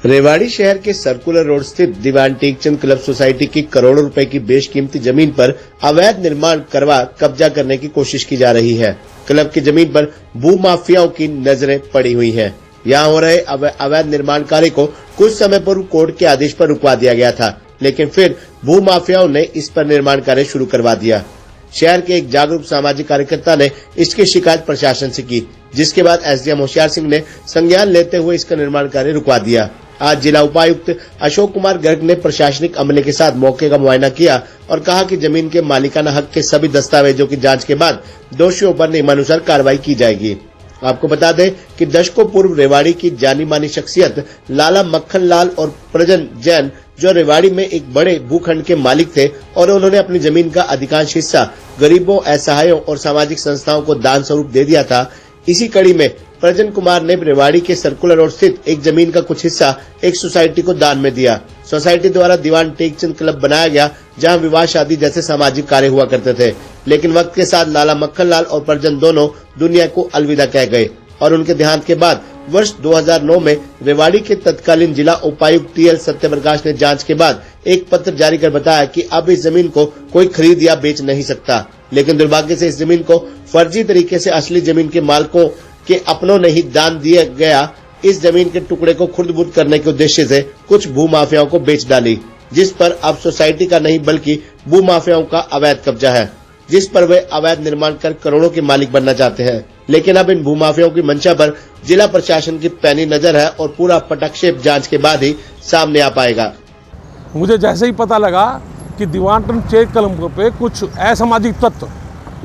रेवाड़ी शहर के circular road स्थित दीवान टेकचंद क्लब सोसाइटी की करोड़ों रुपए की बेशकीमती जमीन पर अवैध निर्माण करवा कब्जा करने की कोशिश की जा रही है। क्लब की जमीन पर भूमाफियाओं की नजरें पड़ी हुई हैं। यहाँ हो रहे अवैध निर्माण कार्य को कुछ समय पूर्व कोर्ट के आदेश पर रुकवा दिया गया था, लेकिन फिर भूमाफियाओं ने इस पर निर्माण कार्य शुरू करवा दिया। शहर के एक जागरूक सामाजिक कार्यकर्ता ने इसकी शिकायत प्रशासन से की, जिसके बाद एसडीएम होशियार सिंह ने संज्ञान लेते हुए इसका निर्माण कार्य रुकवा दिया। आज जिला उपायुक्त अशोक कुमार गर्ग ने प्रशासनिक अमले के साथ मौके का मुआयना किया और कहा कि जमीन के मालिकाना हक के सभी दस्तावेजों की जांच के बाद दोषियों पर नियमानुसार कार्रवाई की जाएगी। आपको बता दें कि दशकों पूर्व रेवाड़ी की जानी मानी शख्सियत लाला मक्खन लाल और प्रजन जैन, जो रेवाड़ी में एक बड़े भूखंड के मालिक थे और उन्होंने अपनी जमीन का अधिकांश हिस्सा गरीबों, असहायों और सामाजिक संस्थाओं को दान स्वरूप दे दिया था। इसी कड़ी में प्रजन कुमार ने रेवाड़ी के सर्कुलर रोड स्थित एक जमीन का कुछ हिस्सा एक सोसाइटी को दान में दिया। सोसाइटी द्वारा दीवान टेकचंद क्लब बनाया गया, जहां विवाह शादी जैसे सामाजिक कार्य हुआ करते थे, लेकिन वक्त के साथ लाला मक्खन लाल और प्रजन दोनों दुनिया को अलविदा कह गए और उनके देहांत के बाद वर्ष 2009 में रेवाड़ी के तत्कालीन जिला उपायुक्त टीएल सत्यप्रकाश ने जांच के बाद एक पत्र जारी कर बताया कि अब इस जमीन को कोई खरीद या बेच नहीं सकता। लेकिन दुर्भाग्य से इस जमीन को फर्जी तरीके से असली जमीन के मालिकों के अपनों ने ही दान दिया गया। इस जमीन के टुकड़े को खुर्द-बुर्द करने के उद्देश्य से कुछ भूमाफियाओं को बेच डाली, जिस पर अब सोसाइटी का नहीं बल्कि भूमाफियाओं का अवैध कब्जा है, जिस पर वे अवैध निर्माण कर करोड़ों के मालिक बनना चाहते हैं। लेकिन अब इन भूमाफियाओं की मंशा पर जिला प्रशासन की पैनी नजर है और पूरा पटक्षेप जांच के बाद ही सामने आ पाएगा। मुझे जैसे ही पता लगा कि दीवान चेक क्लब पे कुछ असामाजिक तत्व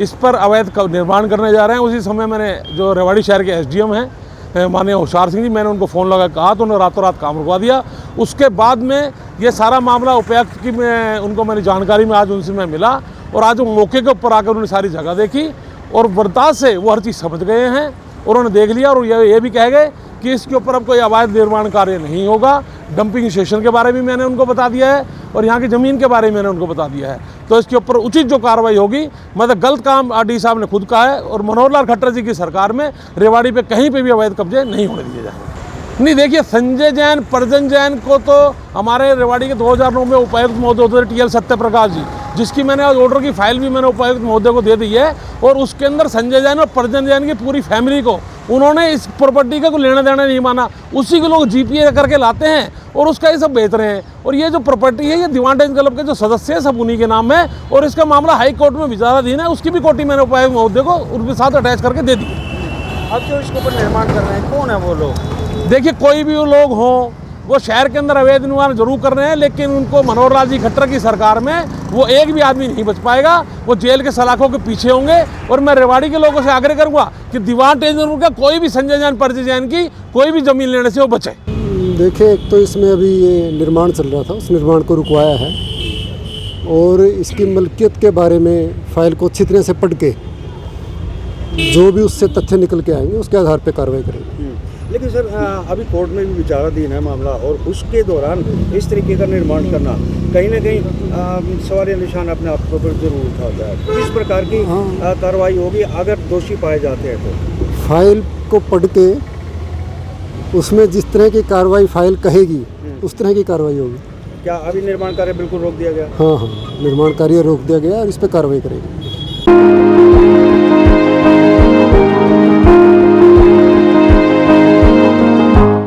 इस पर अवैध निर्माण करने जा रहे हैं, उसी समय मैंने जो रेवाड़ी शहर के एसडीएम हैं माननीय होशियार सिंह जी, मैंने उनको फ़ोन लगा कहा तो उन्होंने रातों रात काम रुकवा दिया। उसके बाद में ये सारा मामला उपायुक्त की मैंने जानकारी में आज उनसे मैं मिला और आज वो मौके के ऊपर आकर उन्होंने सारी जगह देखी और बर्दाश्त से वो हर चीज़ समझ गए हैं और उन्होंने देख लिया और ये भी कह गए कि इसके ऊपर अब कोई अवैध निर्माण कार्य नहीं होगा। डंपिंग स्टेशन के बारे में मैंने उनको बता दिया है और यहाँ की ज़मीन के बारे में मैंने उनको बता दिया है, तो इसके ऊपर उचित जो कार्रवाई होगी। मतलब गलत काम आरडी साहब ने खुद कहा है और मनोहर लाल खट्टर जी की सरकार में रेवाड़ी पे कहीं पे भी अवैध कब्जे नहीं होने दिए जाएंगे। नहीं, देखिए, संजय जैन, प्रजन जैन को तो हमारे रेवाड़ी के 2009 में उपायुक्त महोदय होते टीएल सत्यप्रकाश जी, जिसकी मैंने आज ऑर्डर की फाइल भी मैंने उपायुक्त महोदय को दे दी है और उसके अंदर संजय जैन और प्रजन जैन की पूरी फैमिली को उन्होंने इस प्रॉपर्टी का कोई लेना देना नहीं माना। उसी के लोग जीपीए करके लाते हैं और उसका ये सब बेच रहे हैं और ये जो प्रॉपर्टी है ये दीवान टेकचंद क्लब के जो सदस्य हैं सब उन्हीं के नाम है और इसका मामला हाई कोर्ट में विचाराधीन है। उसकी भी कॉपी मैंने उपायुक्त महोदय को उनके साथ अटैच करके दे दी। अब जो इसके ऊपर निर्माण कर रहे हैं कौन है वो लोग? देखिए, कोई भी वो लोग हों, वो शहर के अंदर अवैध निर्माण जरूर कर रहे हैं, लेकिन उनको मनोहर लाल जी खट्टर की सरकार में वो एक भी आदमी नहीं बच पाएगा। वो जेल के सलाखों के पीछे होंगे और मैं रेवाड़ी के लोगों से आग्रह करूंगा कि दीवान टेकचंद का कोई भी संजय जैन, प्रजन जैन की कोई भी जमीन लेने से वो बचे। देखिए, एक तो इसमें अभी ये निर्माण चल रहा था, उस निर्माण को रुकवाया है और इसकी मलकियत के बारे में फाइल को अच्छी तरह से पढ़ के जो भी उससे तथ्य निकल के आएंगे उसके आधार पर कार्रवाई करेंगे। लेकिन सर, अभी कोर्ट में भी विचाराधीन है मामला और उसके दौरान इस तरीके का निर्माण करना कहीं ना कहीं सवाल निशान अपने आप पर जरूर उठाता है। किस प्रकार की कार्रवाई होगी अगर दोषी पाए जाते हैं तो? फाइल को पढ़ के उसमें जिस तरह की कार्रवाई फाइल कहेगी उस तरह की कार्रवाई होगी। क्या अभी निर्माण कार्य बिल्कुल रोक दिया गया? हाँ, निर्माण कार्य रोक दिया गया और इस पर कार्रवाई करेंगे।